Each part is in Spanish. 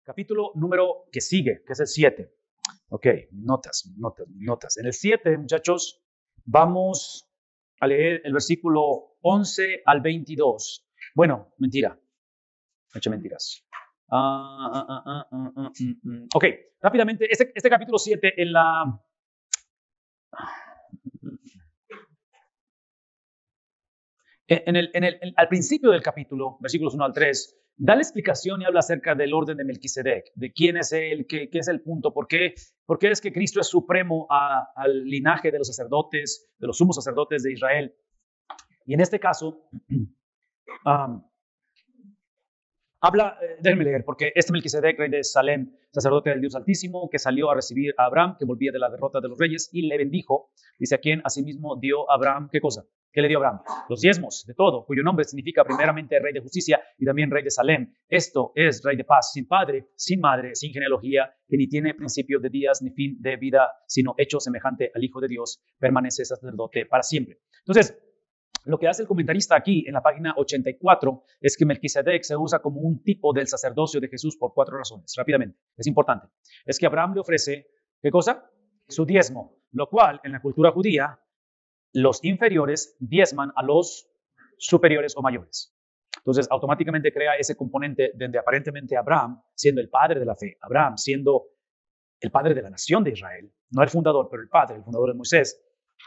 capítulo número que sigue, que es el 7. Ok, notas. En el 7, muchachos, vamos a leer el versículo 11 al 22. Bueno, mentira. He hecho mentiras. Ok, rápidamente, este capítulo 7 al principio del capítulo, versículos 1 al 3, da la explicación y habla acerca del orden de Melquisedec, de quién es él, qué es el punto, por qué es que Cristo es supremo al linaje de los sacerdotes, de los sumos sacerdotes de Israel. Y en este caso, déjenme leer, porque Melquisedec, rey de Salem, sacerdote del Dios Altísimo, que salió a recibir a Abraham, que volvía de la derrota de los reyes, y le bendijo, dice a quien asimismo dio a Abraham, ¿qué cosa? ¿Qué le dio a Abraham? Los diezmos de todo, cuyo nombre significa primeramente rey de justicia y también rey de Salem. Esto es rey de paz, sin padre, sin madre, sin genealogía, que ni tiene principio de días ni fin de vida, sino hecho semejante al Hijo de Dios, permanece sacerdote para siempre. Entonces, lo que hace el comentarista aquí en la página 84 es que Melquisedec se usa como un tipo del sacerdocio de Jesús por 4 razones. Rápidamente, es importante. Es que Abraham le ofrece, ¿qué cosa? Su diezmo, lo cual en la cultura judía, los inferiores diezman a los superiores o mayores. Entonces, automáticamente crea ese componente donde aparentemente Abraham, siendo el padre de la fe, Abraham siendo el padre de la nación de Israel, no el fundador, pero el fundador es Moisés,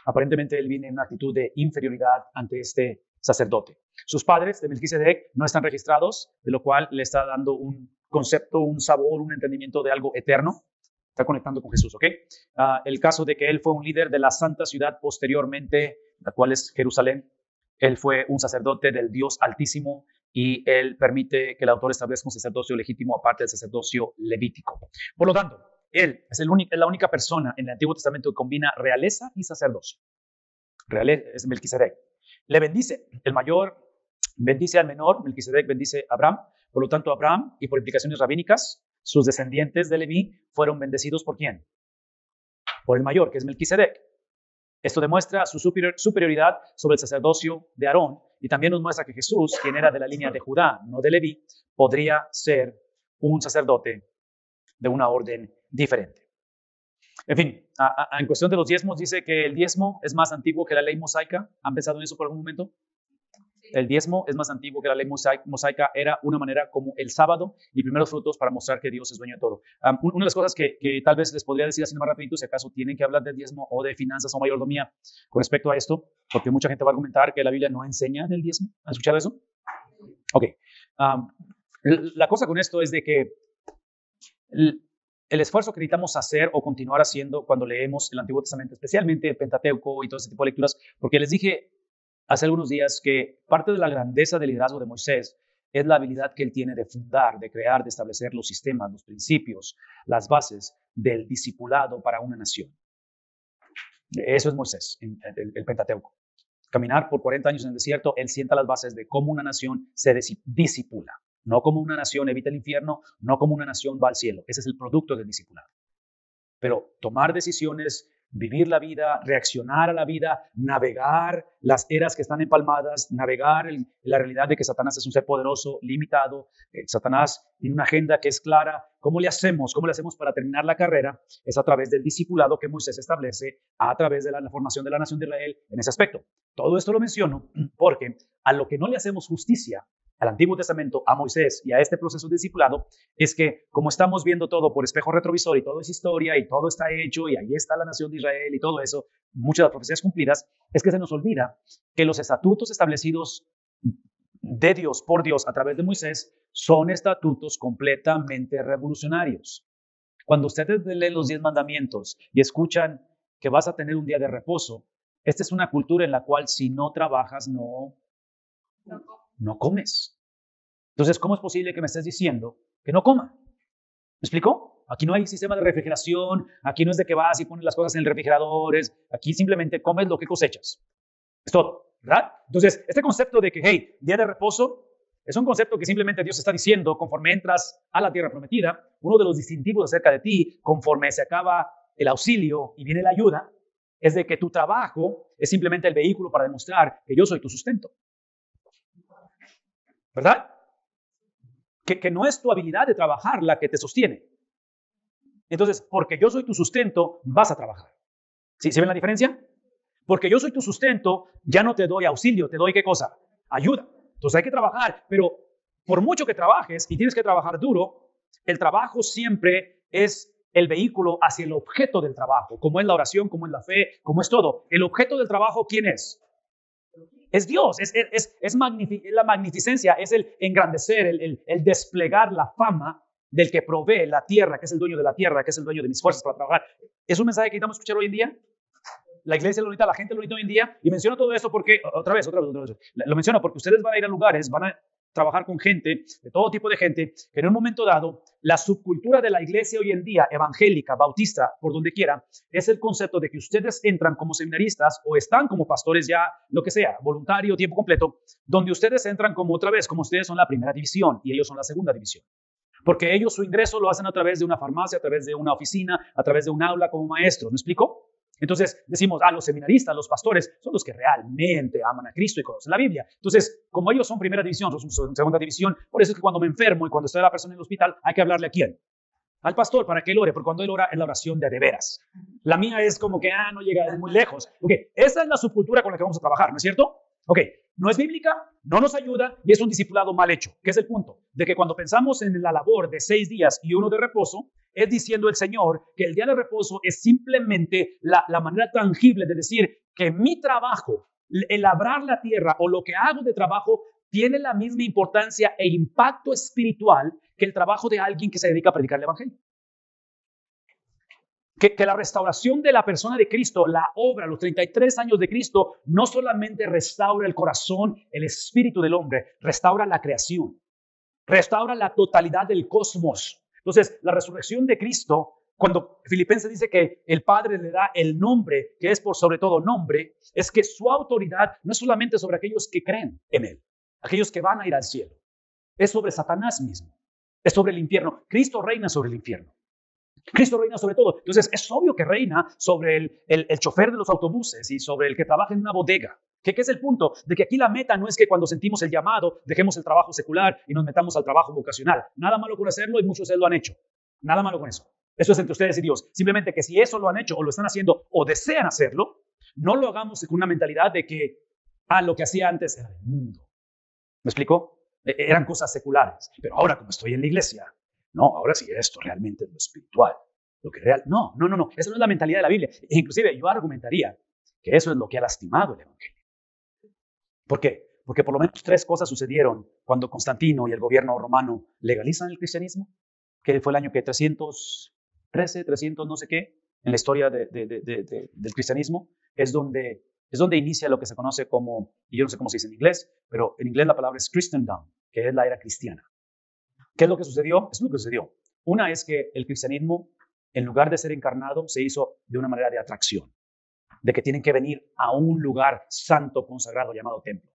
aparentemente él viene en una actitud de inferioridad ante este sacerdote. Sus padres de Melquisedec no están registrados, de lo cual le está dando un concepto, un sabor, un entendimiento de algo eterno. Está conectando con Jesús, ¿ok? El caso de que él fue un líder de la santa ciudad posteriormente, la cual es Jerusalén. Él fue un sacerdote del Dios Altísimo y él permite que el autor establezca un sacerdocio legítimo aparte del sacerdocio levítico. Por lo tanto, él es la única persona en el Antiguo Testamento que combina realeza y sacerdocio. Es Melquisedec. Le bendice. El mayor bendice al menor. Melquisedec bendice a Abraham. Por lo tanto, Abraham, y por implicaciones rabínicas, sus descendientes de Leví fueron bendecidos ¿por quién? Por el mayor, que es Melquisedec. Esto demuestra su superioridad sobre el sacerdocio de Aarón y también nos muestra que Jesús, quien era de la línea de Judá, no de Leví, podría ser un sacerdote de una orden diferente. En fin, en cuestión de los diezmos, dice que el diezmo es más antiguo que la ley mosaica. ¿Han pensado en eso por algún momento? El diezmo es más antiguo que la ley mosaica. Era una manera como el sábado y primeros frutos para mostrar que Dios es dueño de todo. Una de las cosas que tal vez les podría decir así más rapidito, si acaso tienen que hablar de diezmo o de finanzas o mayordomía con respecto a esto, porque mucha gente va a argumentar que la Biblia no enseña del diezmo. ¿Han escuchado eso? Ok. La cosa con esto es de que el esfuerzo que necesitamos hacer o continuar haciendo cuando leemos el Antiguo Testamento, especialmente el Pentateuco y todo ese tipo de lecturas, porque les dije hace algunos días que parte de la grandeza del liderazgo de Moisés es la habilidad que él tiene de fundar, de crear, de establecer los sistemas, los principios, las bases del discipulado para una nación. Eso es Moisés, el Pentateuco. Caminar por 40 años en el desierto, él sienta las bases de cómo una nación se disipula. No como una nación evita el infierno, no como una nación va al cielo. Ese es el producto del discipulado. Pero tomar decisiones, vivir la vida, reaccionar a la vida, navegar las eras que están empalmadas, navegar la realidad de que Satanás es un ser poderoso, limitado, Satanás tiene una agenda que es clara. ¿Cómo le hacemos? ¿Cómo le hacemos para terminar la carrera? Es a través del discipulado que Moisés establece, a través de la formación de la nación de Israel en ese aspecto. Todo esto lo menciono porque a lo que no le hacemos justicia al Antiguo Testamento, a Moisés y a este proceso de discipulado, es que como estamos viendo todo por espejo retrovisor y todo es historia y todo está hecho y ahí está la nación de Israel y todo eso, muchas de las profecías cumplidas, es que se nos olvida que los estatutos establecidos de Dios, por Dios, a través de Moisés, son estatutos completamente revolucionarios. Cuando ustedes leen los 10 mandamientos y escuchan que vas a tener un día de reposo, esta es una cultura en la cual si no trabajas, no comes. Entonces, ¿cómo es posible que me estés diciendo que no coma? ¿Me explicó? Aquí no hay sistema de refrigeración, aquí no es de que vas y pones las cosas en el refrigerador, aquí simplemente comes lo que cosechas. Es todo, ¿verdad? Entonces, este concepto de que, hey, día de reposo, es un concepto que simplemente Dios está diciendo conforme entras a la tierra prometida. Uno de los distintivos acerca de ti, conforme se acaba el auxilio y viene la ayuda, es de que tu trabajo es simplemente el vehículo para demostrar que yo soy tu sustento. ¿Verdad? que no es tu habilidad de trabajar la que te sostiene. Entonces, porque yo soy tu sustento, vas a trabajar. ¿Sí ven la diferencia? Porque yo soy tu sustento, ya no te doy auxilio, te doy ¿qué cosa? Ayuda. Entonces hay que trabajar, pero por mucho que trabajes y tienes que trabajar duro, el trabajo siempre es el vehículo hacia el objeto del trabajo, como es la oración, como es la fe, como es todo. El objeto del trabajo, ¿quién es? Es Dios, es la magnificencia, es el engrandecer, el desplegar la fama del que provee la tierra, que es el dueño de la tierra, que es el dueño de mis fuerzas para trabajar. ¿Es un mensaje que necesitamos escuchar hoy en día? La iglesia lo necesita, la gente lo necesita hoy en día. Y menciono todo esto porque, otra vez. Lo menciono porque ustedes van a ir a lugares, van a trabajar con gente, de todo tipo de gente, que en un momento dado, la subcultura de la iglesia hoy en día, evangélica, bautista, por donde quiera, es el concepto de que ustedes entran como seminaristas o están como pastores ya, lo que sea, voluntario, tiempo completo, donde ustedes entran como otra vez, como ustedes son la primera división y ellos son la segunda división. Porque ellos su ingreso lo hacen a través de una farmacia, a través de una oficina, a través de un aula como maestros. ¿Me explico? Entonces decimos, los seminaristas, los pastores, son los que realmente aman a Cristo y conocen la Biblia. Entonces, como ellos son primera división, son segunda división, por eso es que cuando me enfermo y cuando está la persona en el hospital, hay que hablarle a quién. Al pastor para que él ore, porque cuando él ora es la oración de veras. La mía es como que, no llega, es muy lejos. Ok, esa es la subcultura con la que vamos a trabajar, ¿no es cierto? Ok, no es bíblica, no nos ayuda y es un discipulado mal hecho. ¿Qué es el punto? De que cuando pensamos en la labor de 6 días y 1 de reposo, es diciendo el Señor que el día de reposo es simplemente la manera tangible de decir que mi trabajo, el labrar la tierra o lo que hago de trabajo, tiene la misma importancia e impacto espiritual que el trabajo de alguien que se dedica a predicar el evangelio. Que la restauración de la persona de Cristo, la obra, los 33 años de Cristo, no solamente restaura el corazón, el espíritu del hombre, restaura la creación, restaura la totalidad del cosmos. Entonces, la resurrección de Cristo, cuando Filipenses dice que el Padre le da el nombre, que es por sobre todo nombre, es que su autoridad no es solamente sobre aquellos que creen en Él, aquellos que van a ir al cielo, es sobre Satanás mismo, es sobre el infierno. Cristo reina sobre el infierno. Cristo reina sobre todo. Entonces, es obvio que reina sobre el chofer de los autobuses y sobre el que trabaja en una bodega. ¿Qué es el punto? De que aquí la meta no es que cuando sentimos el llamado dejemos el trabajo secular y nos metamos al trabajo vocacional. Nada malo con hacerlo y muchos de ustedes lo han hecho. Nada malo con eso. Eso es entre ustedes y Dios. Simplemente que si eso lo han hecho o lo están haciendo o desean hacerlo, no lo hagamos con una mentalidad de que lo que hacía antes era del mundo. ¿Me explico? Eran cosas seculares. Pero ahora, como estoy en la iglesia, no, ahora sí, esto realmente es lo espiritual, lo que real. No. Esa no es la mentalidad de la Biblia. E inclusive yo argumentaría que eso es lo que ha lastimado el evangelio. ¿Por qué? Porque por lo menos 3 cosas sucedieron cuando Constantino y el gobierno romano legalizan el cristianismo, que fue el año que 313, 300 no sé qué, en la historia del cristianismo, es donde inicia lo que se conoce como, y yo no sé cómo se dice en inglés, pero en inglés la palabra es Christendom, que es la era cristiana. ¿Qué es lo que sucedió? Es lo que sucedió. Una es que el cristianismo, en lugar de ser encarnado, se hizo de una manera de atracción, de que tienen que venir a un lugar santo, consagrado, llamado templo,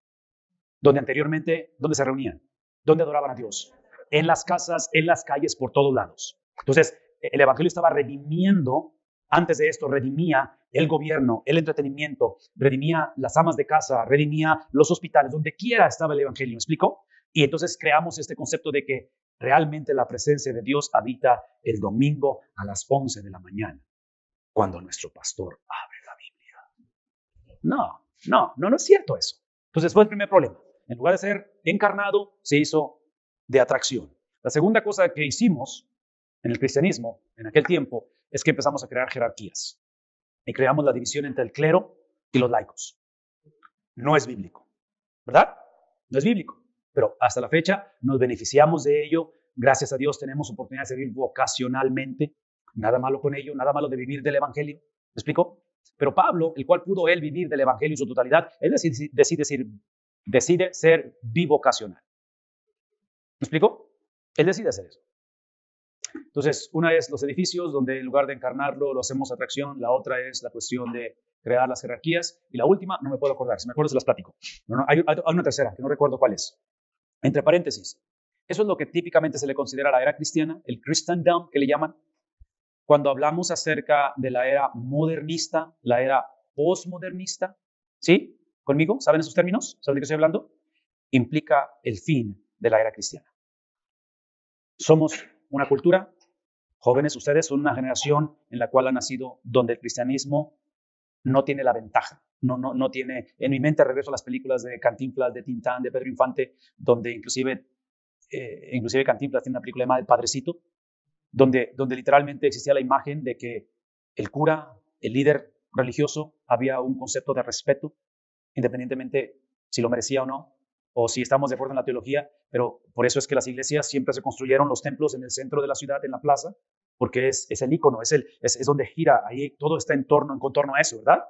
donde anteriormente, ¿dónde se reunían? ¿Dónde adoraban a Dios? En las casas, en las calles, por todos lados. Entonces, el evangelio estaba redimiendo, antes de esto, redimía el gobierno, el entretenimiento, redimía las amas de casa, redimía los hospitales, donde quiera estaba el evangelio, ¿me explico? Y entonces creamos este concepto de que realmente la presencia de Dios habita el domingo a las 11 de la mañana, cuando nuestro pastor abre la Biblia. No es cierto eso. Entonces fue el primer problema. En lugar de ser encarnado, se hizo de atracción. La segunda cosa que hicimos en el cristianismo, en aquel tiempo, es que empezamos a crear jerarquías. Y creamos la división entre el clero y los laicos. No es bíblico, ¿verdad? No es bíblico. Pero hasta la fecha nos beneficiamos de ello. Gracias a Dios tenemos oportunidad de servir vocacionalmente. Nada malo con ello, nada malo de vivir del evangelio. ¿Me explico? Pero Pablo, el cual pudo él vivir del evangelio en su totalidad, él decide ser bivocacional. ¿Me explico? Él decide hacer eso. Entonces, una es los edificios, donde en lugar de encarnarlo lo hacemos atracción. La otra es la cuestión de crear las jerarquías. Y la última, no me puedo acordar. Si me acuerdo, se las platico. Hay una tercera, que no recuerdo cuál es. Entre paréntesis, eso es lo que típicamente se le considera la era cristiana, el Christendom, que le llaman. Cuando hablamos acerca de la era modernista, la era postmodernista, ¿sí? ¿Conmigo? ¿Saben esos términos? ¿Saben de qué estoy hablando? Implica el fin de la era cristiana. Somos una cultura, jóvenes, ustedes son una generación en la cual ha nacido donde el cristianismo no tiene la ventaja. No tiene, en mi mente regreso a las películas de Cantinflas, de Tintán, de Pedro Infante, donde inclusive Cantinflas tiene una película llamada El Padrecito, donde literalmente existía la imagen de que el cura, el líder religioso, había un concepto de respeto, independientemente si lo merecía o si estamos de acuerdo en la teología, pero por eso es que las iglesias siempre se construyeron los templos en el centro de la ciudad, en la plaza, porque es el ícono, es donde gira, ahí todo está en contorno a eso, ¿verdad?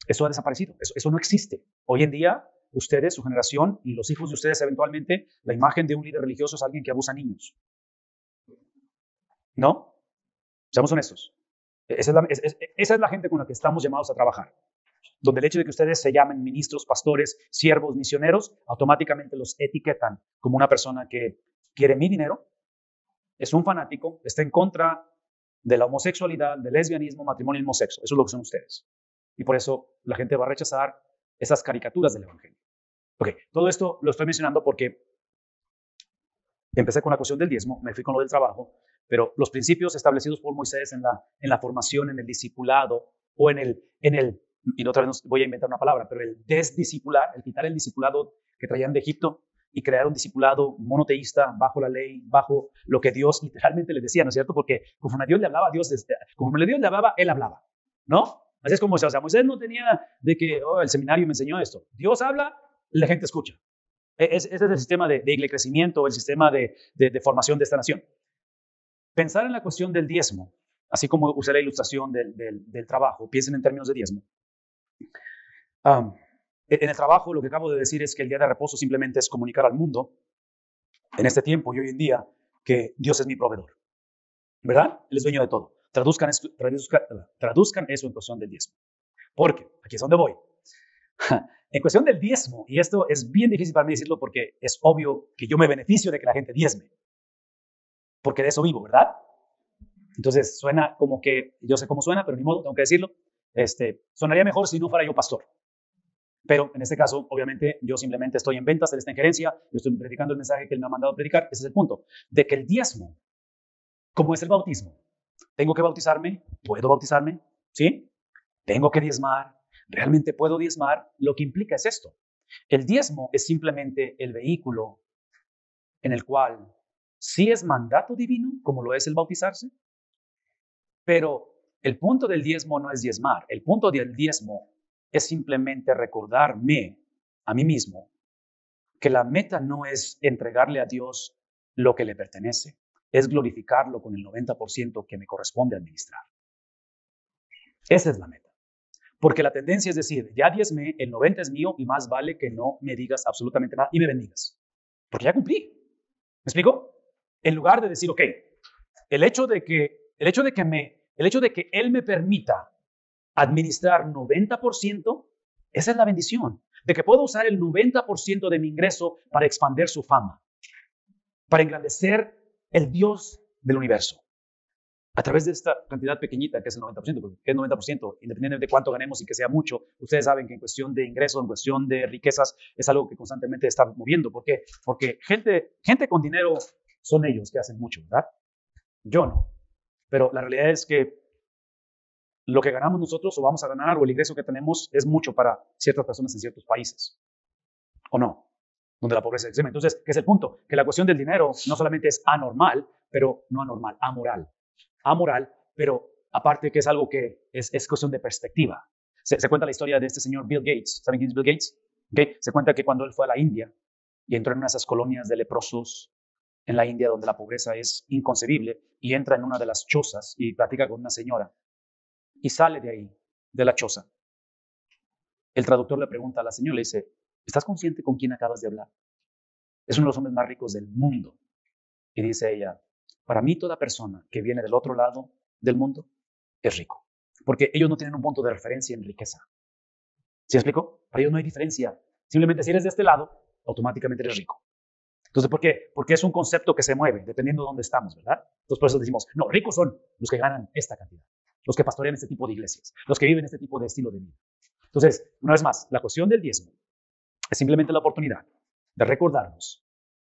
Eso ha desaparecido, eso no existe. Hoy en día, ustedes, su generación y los hijos de ustedes eventualmente, la imagen de un líder religioso es alguien que abusa a niños. ¿No? Seamos honestos. Esa es la gente con la que estamos llamados a trabajar. Donde el hecho de que ustedes se llamen ministros, pastores, siervos, misioneros, automáticamente los etiquetan como una persona que quiere mi dinero, es un fanático, está en contra de la homosexualidad, del lesbianismo, matrimonio y el mismo sexo. Eso es lo que son ustedes. Y por eso la gente va a rechazar esas caricaturas del evangelio. Ok, todo esto lo estoy mencionando porque empecé con la cuestión del diezmo, me fui con lo del trabajo, pero los principios establecidos por Moisés en la formación, en el discipulado o en el, y otra vez voy a inventar una palabra, pero el desdiscipular, el quitar el discipulado que traían de Egipto y crear un discipulado monoteísta bajo la ley, bajo lo que Dios literalmente le decía, ¿no es cierto? Porque conforme a Dios le hablaba, conforme a Dios le hablaba, él hablaba, ¿no? Así es como, o sea, Moisés no tenía de que, el seminario me enseñó esto. Dios habla, la gente escucha. Ese es el sistema de crecimiento, el sistema de formación de esta nación. Pensar en la cuestión del diezmo, así como usé la ilustración del trabajo, piensen en términos de diezmo. En el trabajo lo que acabo de decir es que el día de reposo simplemente es comunicar al mundo, en este tiempo y hoy en día, que Dios es mi proveedor. ¿Verdad? Él es dueño de todo. Traduzcan eso en cuestión del diezmo. Porque, aquí es donde voy. En cuestión del diezmo, y esto es bien difícil para mí decirlo porque es obvio que yo me beneficio de que la gente diezme. Porque de eso vivo, ¿verdad? Entonces suena como que, yo sé cómo suena, pero ni modo, tengo que decirlo. Sonaría mejor si no fuera yo pastor. Pero en este caso, obviamente, yo simplemente estoy en ventas, él está en gerencia, yo estoy predicando el mensaje que él me ha mandado a predicar. Ese es el punto. De que el diezmo, como es el bautismo, tengo que bautizarme, puedo bautizarme, ¿sí? Tengo que diezmar, realmente puedo diezmar. Lo que implica es esto. El diezmo es simplemente el vehículo en el cual sí es mandato divino, como lo es el bautizarse, pero el punto del diezmo no es diezmar. El punto del diezmo es simplemente recordarme a mí mismo que la meta no es entregarle a Dios lo que le pertenece, es glorificarlo con el 90% que me corresponde administrar. Esa es la meta. Porque la tendencia es decir, ya diezmé, el 90 es mío y más vale que no me digas absolutamente nada y me bendigas. Porque ya cumplí. ¿Me explico? En lugar de decir, ok, el hecho de que Él me permita administrar 90%, esa es la bendición. De que puedo usar el 90% de mi ingreso para expandir su fama, para engrandecer el Dios del universo. A través de esta cantidad pequeñita que es el 90%, porque es 90%, independientemente de cuánto ganemos y que sea mucho, ustedes saben que en cuestión de ingresos, en cuestión de riquezas, es algo que constantemente está moviendo. ¿Por qué? Porque gente con dinero son ellos que hacen mucho, ¿verdad? Yo no. Pero la realidad es que lo que ganamos nosotros o vamos a ganar o el ingreso que tenemos es mucho para ciertas personas en ciertos países. ¿O no? Donde la pobreza es extrema. Entonces, ¿qué es el punto? Que la cuestión del dinero no solamente es anormal, pero no anormal, amoral. Amoral, pero aparte que es algo que es cuestión de perspectiva. Se cuenta la historia de este señor Bill Gates. ¿Saben quién es Bill Gates? ¿Okay? Se cuenta que cuando él fue a la India y entró en una de esas colonias de leprosos en la India donde la pobreza es inconcebible y entra en una de las chozas y platica con una señora y sale de ahí, de la choza. El traductor le pregunta a la señora, le dice, ¿estás consciente con quién acabas de hablar? Es uno de los hombres más ricos del mundo. Y dice ella, para mí toda persona que viene del otro lado del mundo es rico. Porque ellos no tienen un punto de referencia en riqueza. ¿Sí explico? Para ellos no hay diferencia. Simplemente si eres de este lado, automáticamente eres rico. Entonces, ¿por qué? Porque es un concepto que se mueve dependiendo de dónde estamos, ¿verdad? Entonces, por eso decimos, no, ricos son los que ganan esta cantidad, los que pastorean este tipo de iglesias, los que viven este tipo de estilo de vida. Entonces, una vez más, la cuestión del diezmo es simplemente la oportunidad de recordarnos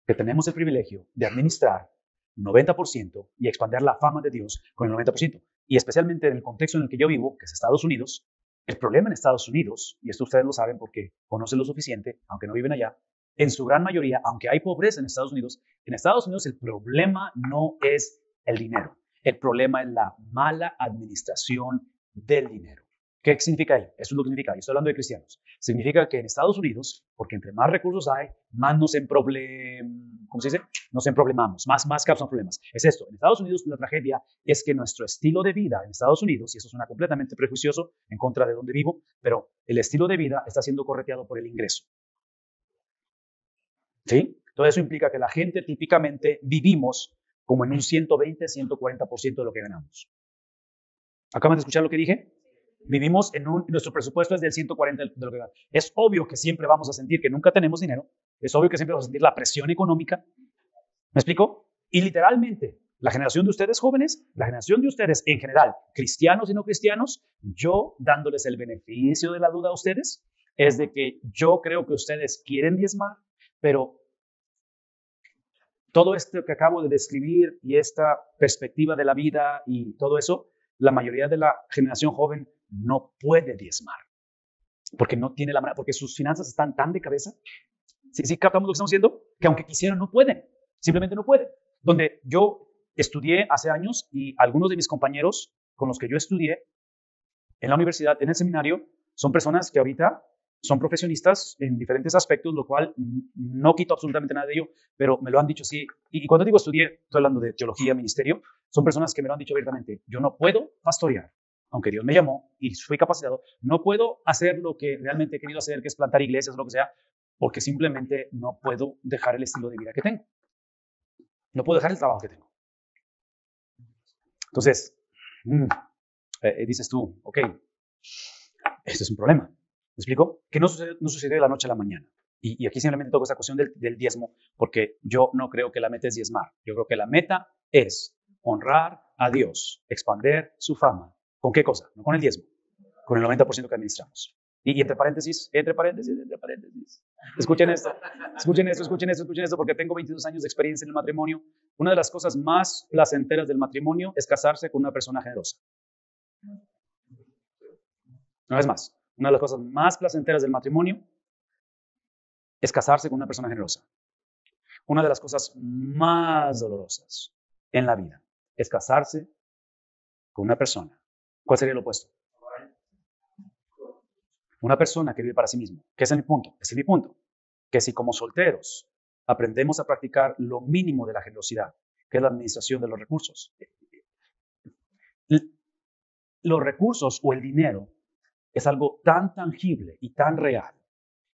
que tenemos el privilegio de administrar 90% y expandir la fama de Dios con el 90%. Y especialmente en el contexto en el que yo vivo, que es Estados Unidos, el problema en Estados Unidos, y esto ustedes lo saben porque conocen lo suficiente, aunque no viven allá, en su gran mayoría, aunque hay pobreza en Estados Unidos el problema no es el dinero. El problema es la mala administración del dinero. ¿Qué significa ello? Eso es lo que significa. Yo estoy hablando de cristianos. Significa que en Estados Unidos, porque entre más recursos hay, más ¿cómo se dice? Nos emproblemamos, más causan problemas. Es esto. En Estados Unidos la tragedia es que nuestro estilo de vida en Estados Unidos, y eso suena completamente prejuicioso en contra de donde vivo, pero el estilo de vida está siendo correteado por el ingreso. ¿Sí? Todo eso implica que la gente típicamente vivimos como en un 120, 140% de lo que ganamos. ¿Acaban de escuchar lo que dije? Vivimos nuestro presupuesto es del 140 de lo que ganamos. Es obvio que siempre vamos a sentir que nunca tenemos dinero. Es obvio que siempre vamos a sentir la presión económica. ¿Me explico? Y literalmente, la generación de ustedes jóvenes, la generación de ustedes en general, cristianos y no cristianos, yo dándoles el beneficio de la duda a ustedes, es de que yo creo que ustedes quieren diezmar, pero todo esto que acabo de describir y esta perspectiva de la vida y todo eso, la mayoría de la generación joven no puede diezmar porque no tiene la manera, porque sus finanzas están tan de cabeza. ¿Sí captamos lo que estamos haciendo? Que aunque quisieran, no pueden. Simplemente no pueden. Donde yo estudié hace años y algunos de mis compañeros con los que yo estudié en la universidad, en el seminario, son personas que ahorita son profesionistas en diferentes aspectos, lo cual no quito absolutamente nada de ello, pero me lo han dicho así. Y cuando digo estudié, estoy hablando de teología, ministerio, son personas que me lo han dicho abiertamente. Yo no puedo pastorear, aunque Dios me llamó y fui capacitado, no puedo hacer lo que realmente he querido hacer, que es plantar iglesias o lo que sea, porque simplemente no puedo dejar el estilo de vida que tengo. No puedo dejar el trabajo que tengo. Entonces, dices tú, ok, este es un problema. ¿Me explico? Que no sucedió de la noche a la mañana. Y aquí simplemente toco esta cuestión del diezmo, porque yo no creo que la meta es diezmar. Yo creo que la meta es honrar a Dios, expandir su fama. ¿Con qué cosa? No con el diezmo, con el 90% que administramos. Y entre paréntesis. Escuchen esto, porque tengo 22 años de experiencia en el matrimonio. Una de las cosas más placenteras del matrimonio es casarse con una persona generosa. Una vez más, una de las cosas más placenteras del matrimonio es casarse con una persona generosa. Una de las cosas más dolorosas en la vida es casarse con una persona. ¿Cuál sería el opuesto? Una persona que vive para sí mismo. ¿Qué es mi punto? Ese es mi punto. Que si como solteros aprendemos a practicar lo mínimo de la generosidad, que es la administración de los recursos. Los recursos o el dinero es algo tan tangible y tan real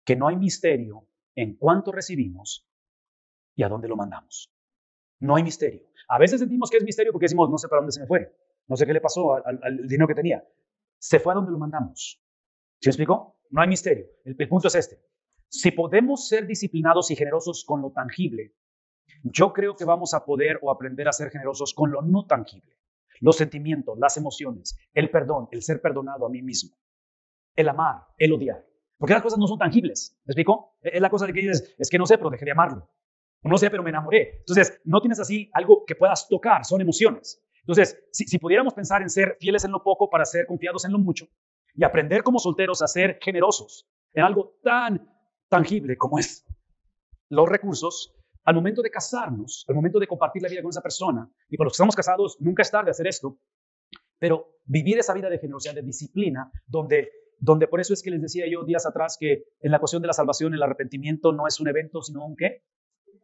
que no hay misterio en cuánto recibimos y a dónde lo mandamos. No hay misterio. A veces sentimos que es misterio porque decimos, no sé para dónde se me fue. No sé qué le pasó al dinero que tenía. Se fue a donde lo mandamos. ¿Sí me explico? No hay misterio. El punto es este. Si podemos ser disciplinados y generosos con lo tangible, yo creo que vamos a poder o aprender a ser generosos con lo no tangible. Los sentimientos, las emociones, el perdón, el ser perdonado a mí mismo, el amar, el odiar. Porque las cosas no son tangibles. ¿Me explico? Es la cosa de que dices, es que no sé, pero dejé de amarlo. No sé, pero me enamoré. Entonces, no tienes así algo que puedas tocar, son emociones. Entonces, si pudiéramos pensar en ser fieles en lo poco para ser confiados en lo mucho y aprender como solteros a ser generosos en algo tan tangible como es los recursos, al momento de casarnos, al momento de compartir la vida con esa persona, y para los que estamos casados, nunca es tarde hacer esto, pero vivir esa vida de generosidad, de disciplina, donde por eso es que les decía yo días atrás que en la cuestión de la salvación, el arrepentimiento no es un evento, sino un ¿qué?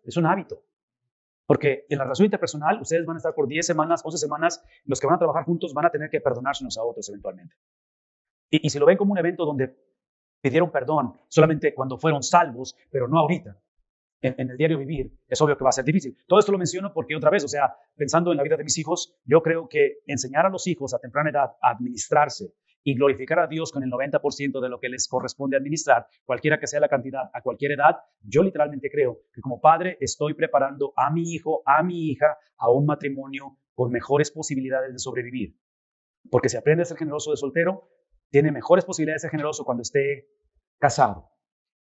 Es un hábito. Porque en la relación interpersonal, ustedes van a estar por 10 semanas, 11 semanas, los que van a trabajar juntos van a tener que perdonarse unos a otros eventualmente. Y si lo ven como un evento donde pidieron perdón solamente cuando fueron salvos, pero no ahorita, en el diario vivir, es obvio que va a ser difícil. Todo esto lo menciono porque otra vez, o sea, pensando en la vida de mis hijos, yo creo que enseñar a los hijos a temprana edad a administrarse y glorificar a Dios con el 90% de lo que les corresponde administrar, cualquiera que sea la cantidad, a cualquier edad, yo literalmente creo que como padre estoy preparando a mi hijo, a mi hija, a un matrimonio con mejores posibilidades de sobrevivir. Porque si aprende a ser generoso de soltero, tiene mejores posibilidades de ser generoso cuando esté casado.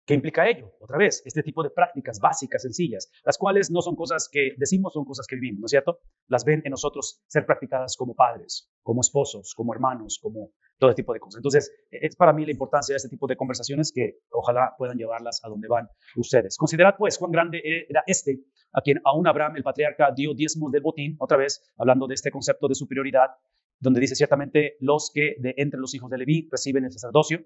¿Qué implica ello? Otra vez, este tipo de prácticas básicas, sencillas, las cuales no son cosas que decimos, son cosas que vivimos, ¿no es cierto? Las ven en nosotros ser practicadas como padres, como esposos, como hermanos, como todo tipo de cosas. Entonces, es para mí la importancia de este tipo de conversaciones que ojalá puedan llevarlas a donde van ustedes. Considerad, pues, cuán grande era este, a quien aún Abraham, el patriarca, dio diezmos del botín, otra vez, hablando de este concepto de superioridad, donde dice ciertamente los que de entre los hijos de Leví reciben el sacerdocio,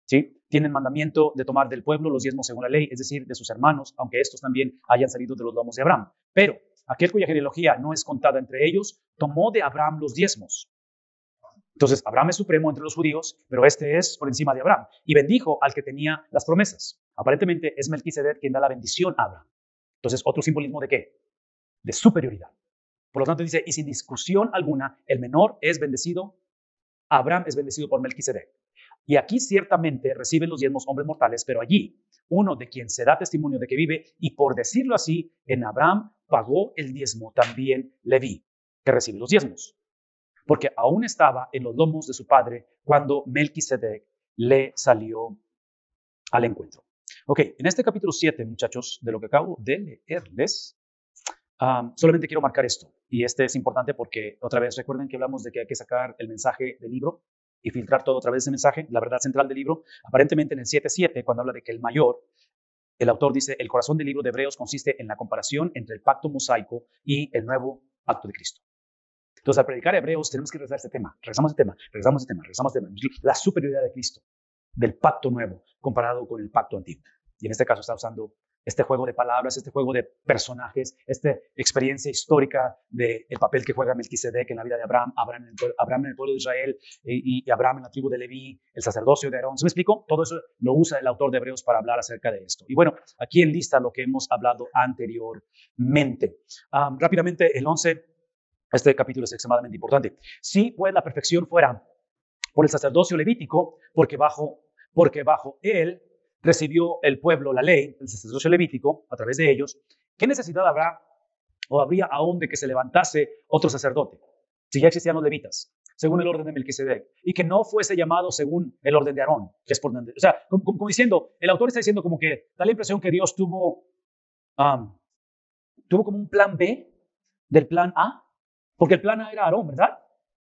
¿sí? Tienen mandamiento de tomar del pueblo los diezmos según la ley, es decir, de sus hermanos, aunque estos también hayan salido de los lomos de Abraham. Pero aquel cuya genealogía no es contada entre ellos, tomó de Abraham los diezmos. Entonces, Abraham es supremo entre los judíos, pero este es por encima de Abraham. Y bendijo al que tenía las promesas. Aparentemente es Melquisedec quien da la bendición a Abraham. Entonces, otro simbolismo de ¿qué? De superioridad. Por lo tanto, dice, y sin discusión alguna, el menor es bendecido, Abraham es bendecido por Melquisedec. Y aquí ciertamente reciben los diezmos hombres mortales, pero allí uno de quien se da testimonio de que vive, y por decirlo así, en Abraham pagó el diezmo también Leví, que recibe los diezmos, porque aún estaba en los lomos de su padre cuando Melquisedec le salió al encuentro. Ok, en este capítulo 7, muchachos, de lo que acabo de leerles, solamente quiero marcar esto, y este es importante porque, otra vez, recuerden que hablamos de que hay que sacar el mensaje del libro y filtrar todo a través de ese mensaje, la verdad central del libro. Aparentemente en el 7.7, cuando habla de que el mayor, el autor dice, el corazón del libro de Hebreos consiste en la comparación entre el pacto mosaico y el nuevo pacto de Cristo. Entonces, al predicar Hebreos, tenemos que regresar a este tema, regresamos a este tema, la superioridad de Cristo, del pacto nuevo, comparado con el pacto antiguo. Y en este caso está usando este juego de palabras, este juego de personajes, esta experiencia histórica del papel que juega Melquisedec en la vida de Abraham, Abraham en el pueblo de Israel y Abraham en la tribu de Leví, el sacerdocio de Aarón. ¿Se me explicó? Todo eso lo usa el autor de Hebreos para hablar acerca de esto. Y bueno, aquí enlista lo que hemos hablado anteriormente. Rápidamente, el 11, este capítulo es extremadamente importante. Si pues la perfección fuera por el sacerdocio levítico, porque bajo él recibió el pueblo la ley, el sacerdocio levítico, a través de ellos, ¿qué necesidad habrá o habría aún de que se levantase otro sacerdote? Si ya existían los levitas, según el orden de Melquisedec, y que no fuese llamado según el orden de Aarón, que es por donde, o sea, como diciendo, el autor está diciendo como que da la impresión que Dios tuvo como un plan B del plan A, porque el plan A era Aarón, ¿verdad?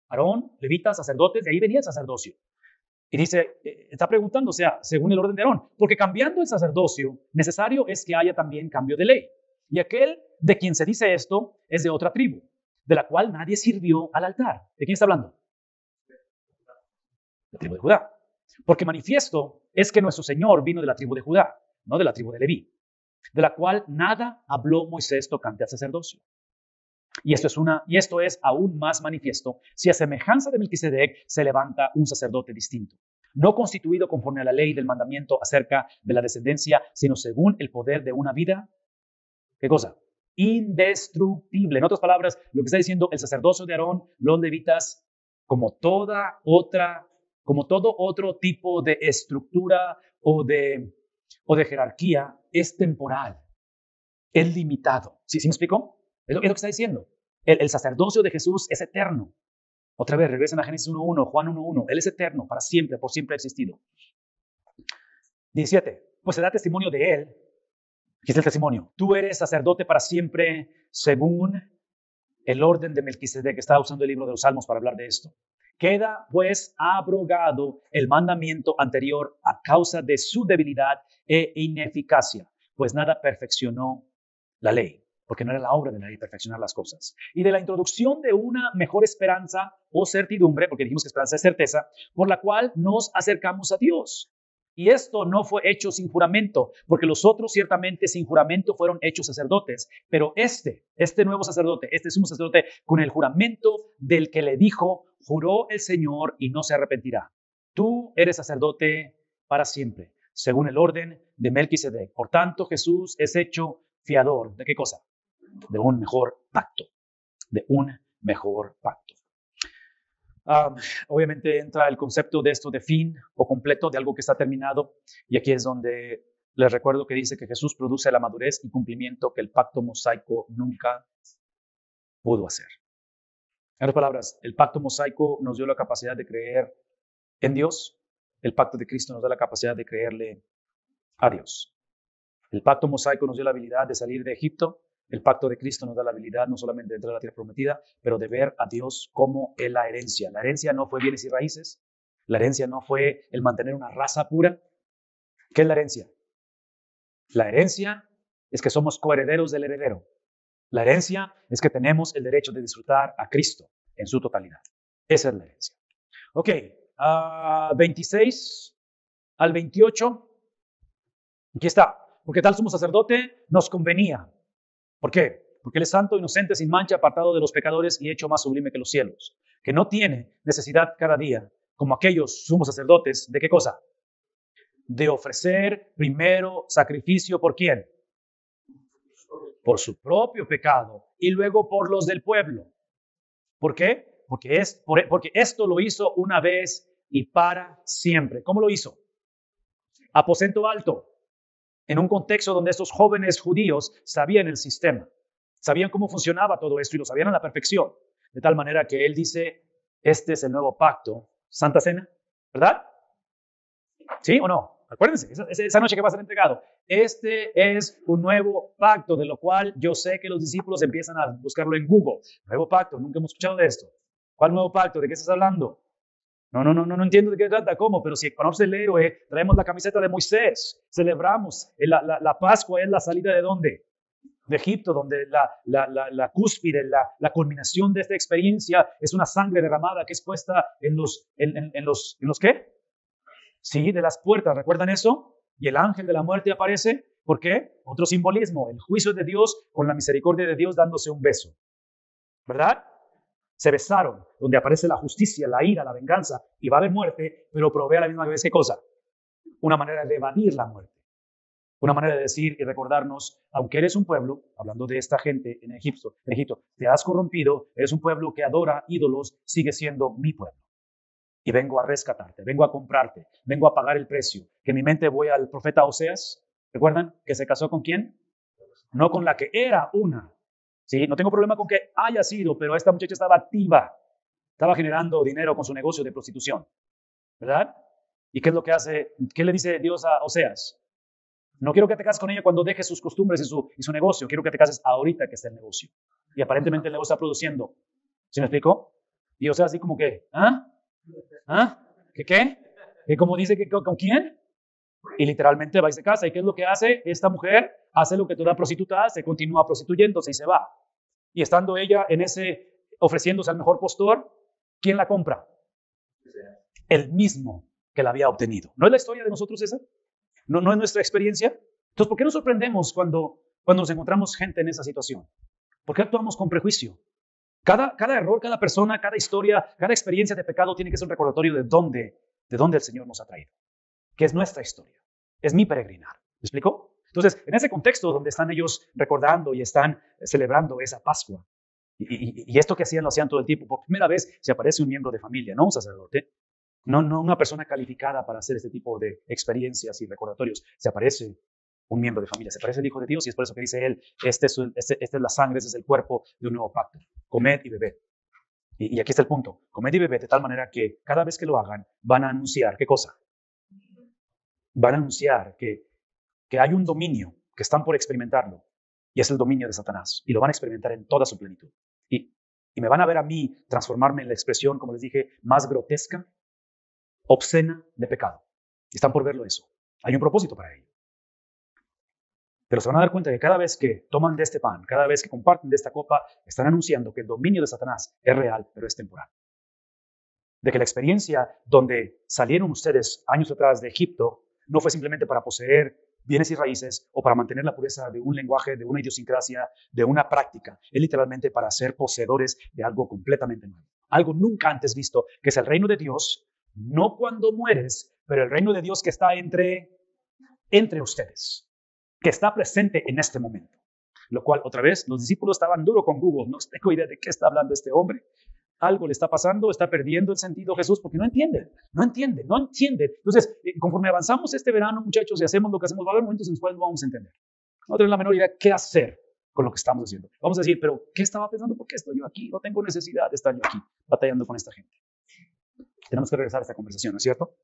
Aarón, levitas, sacerdotes, de ahí venía el sacerdocio. Y dice, está preguntando, o sea, según el orden de Aarón, porque cambiando el sacerdocio, necesario es que haya también cambio de ley. Y aquel de quien se dice esto es de otra tribu, de la cual nadie sirvió al altar. ¿De quién está hablando? La tribu de Judá. Porque manifiesto es que nuestro Señor vino de la tribu de Judá, no de la tribu de Leví, de la cual nada habló Moisés tocante al sacerdocio. Y esto es aún más manifiesto si a semejanza de Melquisedec se levanta un sacerdote distinto, no constituido conforme a la ley del mandamiento acerca de la descendencia, sino según el poder de una vida, ¿qué cosa? Indestructible. En otras palabras, lo que está diciendo el sacerdocio de Aarón, los levitas, como todo otro tipo de estructura o de jerarquía, es temporal, es limitado. ¿Sí me explicó? Es lo que está diciendo. El sacerdocio de Jesús es eterno. Otra vez, regresen a Génesis 1.1, Juan 1.1. Él es eterno, para siempre, por siempre ha existido. 17. Pues se da testimonio de él. Aquí está el testimonio. Tú eres sacerdote para siempre, según el orden de Melquisedec, que está usando el libro de los Salmos para hablar de esto. Queda pues abrogado el mandamiento anterior a causa de su debilidad e ineficacia, pues nada perfeccionó la ley, porque no era la obra de la ley perfeccionar las cosas. Y de la introducción de una mejor esperanza o certidumbre, porque dijimos que esperanza es certeza, por la cual nos acercamos a Dios. Y esto no fue hecho sin juramento, porque los otros ciertamente sin juramento fueron hechos sacerdotes, pero este nuevo sacerdote, este sumo sacerdote, con el juramento del que le dijo, juró el Señor y no se arrepentirá. Tú eres sacerdote para siempre, según el orden de Melquisedec. Por tanto, Jesús es hecho fiador. ¿De qué cosa? De un mejor pacto. De un mejor pacto. Obviamente entra el concepto de esto de fin o completo, de algo que está terminado. Y aquí es donde les recuerdo que dice que Jesús produce la madurez y cumplimiento que el pacto mosaico nunca pudo hacer. En otras palabras, el pacto mosaico nos dio la capacidad de creer en Dios. El pacto de Cristo nos da la capacidad de creerle a Dios. El pacto mosaico nos dio la habilidad de salir de Egipto. El pacto de Cristo nos da la habilidad no solamente de entrar a la tierra prometida, pero de ver a Dios como en la herencia. La herencia no fue bienes y raíces. La herencia no fue el mantener una raza pura. ¿Qué es la herencia? La herencia es que somos coherederos del heredero. La herencia es que tenemos el derecho de disfrutar a Cristo en su totalidad. Esa es la herencia. Ok, 26 al 28. Aquí está. Porque tal sumo sacerdote nos convenía. ¿Por qué? Porque Él es santo, inocente, sin mancha, apartado de los pecadores y hecho más sublime que los cielos. Que no tiene necesidad cada día, como aquellos sumos sacerdotes, ¿de qué cosa? De ofrecer primero sacrificio ¿por quién? Por su propio pecado y luego por los del pueblo. ¿Por qué? Porque esto lo hizo una vez y para siempre. ¿Cómo lo hizo? Aposento alto. En un contexto donde estos jóvenes judíos sabían el sistema, sabían cómo funcionaba todo esto y lo sabían a la perfección. De tal manera que él dice, este es el nuevo pacto, Santa Cena, ¿verdad? ¿Sí o no? Acuérdense, esa noche que va a ser entregado. Este es un nuevo pacto, de lo cual yo sé que los discípulos empiezan a buscarlo en Google. Nuevo pacto, nunca hemos escuchado de esto. ¿Cuál nuevo pacto? ¿De qué estás hablando? No entiendo de qué trata, cómo, pero si conoce el héroe, traemos la camiseta de Moisés, celebramos, la Pascua es la salida de ¿dónde? De Egipto, donde la cúspide, la culminación de esta experiencia es una sangre derramada que es puesta en los ¿qué? Sí, de las puertas, ¿recuerdan eso? Y el ángel de la muerte aparece, ¿por qué? Otro simbolismo, el juicio de Dios con la misericordia de Dios dándose un beso, ¿verdad? Se besaron, donde aparece la justicia, la ira, la venganza, y va a haber muerte, pero provee a la misma vez, ¿qué cosa? Una manera de evadir la muerte. Una manera de decir y recordarnos, aunque eres un pueblo, hablando de esta gente en Egipto, te has corrompido, eres un pueblo que adora ídolos, sigue siendo mi pueblo. Y vengo a rescatarte, vengo a comprarte, vengo a pagar el precio. Que en mi mente voy al profeta Oseas, ¿recuerdan? Que se casó con ¿quién? No con la que era una. Sí, no tengo problema con que haya sido, pero esta muchacha estaba activa, estaba generando dinero con su negocio de prostitución, ¿verdad? ¿Y qué es lo que hace? ¿Qué le dice Dios a Oseas? No quiero que te cases con ella cuando dejes sus costumbres y su negocio, quiero que te cases ahorita que está el negocio. Y aparentemente el negocio está produciendo. ¿Sí me explico? Y Oseas así como que, ¿ah? ¿Ah? ¿Qué? ¿Qué como dice que con quién? Y literalmente va y se casa. ¿Y qué es lo que hace? Esta mujer hace lo que toda prostituta hace, continúa prostituyéndose y se va. Y estando ella en ofreciéndose al mejor postor, ¿quién la compra? El mismo que la había obtenido. ¿No es la historia de nosotros esa? ¿No es nuestra experiencia? Entonces, ¿por qué nos sorprendemos cuando nos encontramos gente en esa situación? ¿Por qué actuamos con prejuicio? Cada error, cada persona, cada historia, cada experiencia de pecado tiene que ser un recordatorio de dónde el Señor nos ha traído. Que es nuestra historia. Es mi peregrinar. ¿Me explico? Entonces, en ese contexto donde están ellos recordando y están celebrando esa Pascua, y esto que hacían lo hacían todo el tiempo, por primera vez se aparece un miembro de familia, no un sacerdote, no una persona calificada para hacer este tipo de experiencias y recordatorios, se aparece un miembro de familia, se aparece el Hijo de Dios y es por eso que dice él, esta es la sangre, este es el cuerpo de un nuevo pacto, comed y bebed. Y aquí está el punto, comed y bebed de tal manera que cada vez que lo hagan van a anunciar, ¿qué cosa? Van a anunciar que hay un dominio, que están por experimentarlo, y es el dominio de Satanás, y lo van a experimentar en toda su plenitud. Y me van a ver a mí transformarme en la expresión, como les dije, más grotesca, obscena de pecado. Y están por verlo eso. Hay un propósito para ello. Pero se van a dar cuenta que cada vez que toman de este pan, cada vez que comparten de esta copa, están anunciando que el dominio de Satanás es real, pero es temporal. De que la experiencia donde salieron ustedes años atrás de Egipto no fue simplemente para poseer bienes y raíces o para mantener la pureza de un lenguaje, de una idiosincrasia, de una práctica. Es literalmente para ser poseedores de algo completamente nuevo. Algo nunca antes visto, que es el reino de Dios, no cuando mueres, pero el reino de Dios que está entre ustedes, que está presente en este momento. Lo cual, otra vez, los discípulos estaban duro con Google. No tengo idea de qué está hablando este hombre. Algo le está pasando, está perdiendo el sentido Jesús porque no entiende. Entonces, conforme avanzamos este verano, muchachos, y hacemos lo que hacemos, va a haber momentos en los cuales no vamos a entender. No tenemos la menor idea qué hacer con lo que estamos haciendo. Vamos a decir, pero ¿qué estaba pensando? ¿Por qué estoy yo aquí? No tengo necesidad de estar yo aquí batallando con esta gente. Tenemos que regresar a esta conversación, ¿no es cierto?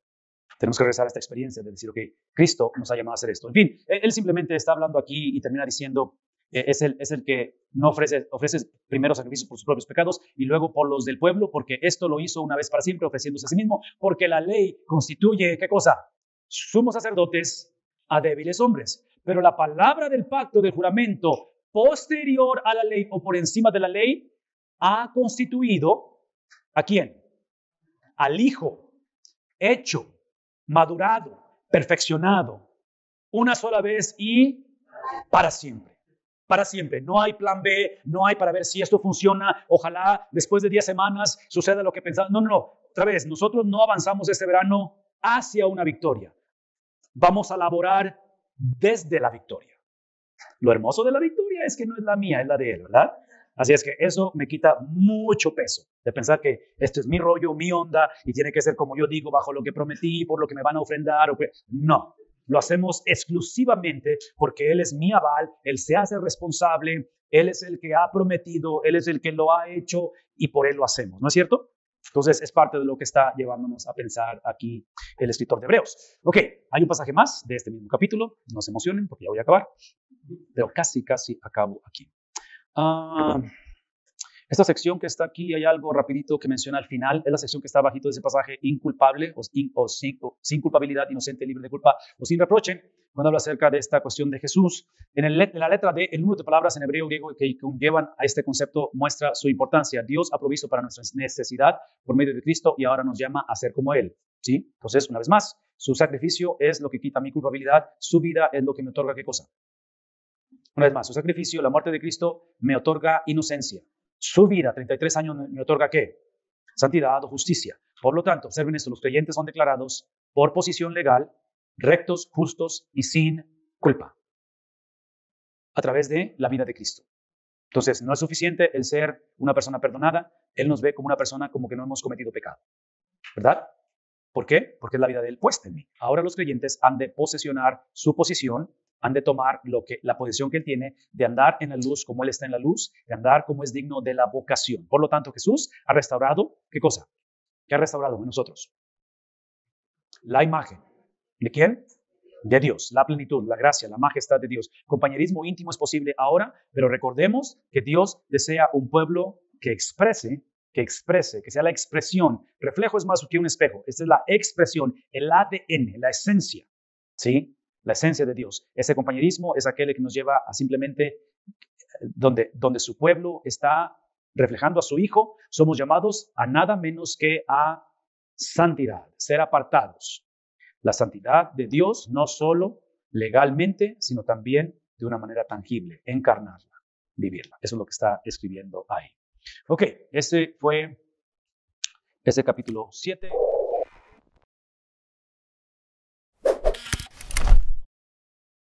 Tenemos que regresar a esta experiencia de decir, ok, Cristo nos ha llamado a hacer esto. En fin, él simplemente está hablando aquí y termina diciendo, es el que no ofrece primero sacrificios por sus propios pecados y luego por los del pueblo, porque esto lo hizo una vez para siempre, ofreciéndose a sí mismo, porque la ley constituye, ¿qué cosa? Sumos sacerdotes a débiles hombres. Pero la palabra del pacto, del juramento, posterior a la ley o por encima de la ley, ha constituido, ¿a quién? Al Hijo, hecho, madurado, perfeccionado, una sola vez y para siempre. Para siempre. No hay plan B, no hay para ver si esto funciona. Ojalá después de 10 semanas suceda lo que pensamos. No, no, no. Otra vez, nosotros no avanzamos este verano hacia una victoria. Vamos a laborar desde la victoria. Lo hermoso de la victoria es que no es la mía, es la de Él, ¿verdad? Así es que eso me quita mucho peso de pensar que esto es mi rollo, mi onda y tiene que ser como yo digo, bajo lo que prometí, por lo que me van a ofrendar. No, lo hacemos exclusivamente porque Él es mi aval, Él se hace responsable, Él es el que ha prometido, Él es el que lo ha hecho y por Él lo hacemos, ¿no es cierto? Entonces es parte de lo que está llevándonos a pensar aquí el escritor de Hebreos. Ok, hay un pasaje más de este mismo capítulo, no se emocionen porque ya voy a acabar, pero casi acabo aquí. Esta sección que está aquí, hay algo rapidito que menciona al final, es la sección que está bajito de ese pasaje, inculpable o sin culpabilidad, inocente, libre de culpa o sin reproche, cuando habla acerca de esta cuestión de Jesús. En la letra D, el número de palabras en hebreo y griego que conllevan a este concepto muestra su importancia. Dios ha provisto para nuestra necesidad por medio de Cristo y ahora nos llama a ser como Él. ¿Sí? Entonces, una vez más, su sacrificio es lo que quita mi culpabilidad, su vida es lo que me otorga ¿qué cosa? Una vez más, su sacrificio, la muerte de Cristo, me otorga inocencia. Su vida, 33 años, me otorga ¿qué? Santidad o justicia. Por lo tanto, observen esto, los creyentes son declarados por posición legal, rectos, justos y sin culpa, a través de la vida de Cristo. Entonces, no es suficiente el ser una persona perdonada, Él nos ve como una persona como que no hemos cometido pecado, ¿verdad? ¿Por qué? Porque es la vida de Él puesta en mí. Ahora los creyentes han de posesionar su posición, han de tomar la posición que Él tiene de andar en la luz como Él está en la luz, de andar como es digno de la vocación. Por lo tanto, Jesús ha restaurado, ¿qué cosa? ¿Qué ha restaurado en nosotros? La imagen. ¿De quién? De Dios, la plenitud, la gracia, la majestad de Dios. Compañerismo íntimo es posible ahora, pero recordemos que Dios desea un pueblo que exprese, que sea la expresión. Reflejo es más que un espejo. Esta es la expresión, el ADN, la esencia, ¿sí? La esencia de Dios. Ese compañerismo es aquel que nos lleva a simplemente donde su pueblo está reflejando a su Hijo, somos llamados a nada menos que a santidad, ser apartados. La santidad de Dios no solo legalmente, sino también de una manera tangible, encarnarla, vivirla. Eso es lo que está escribiendo ahí. Ok, ese fue ese capítulo 7.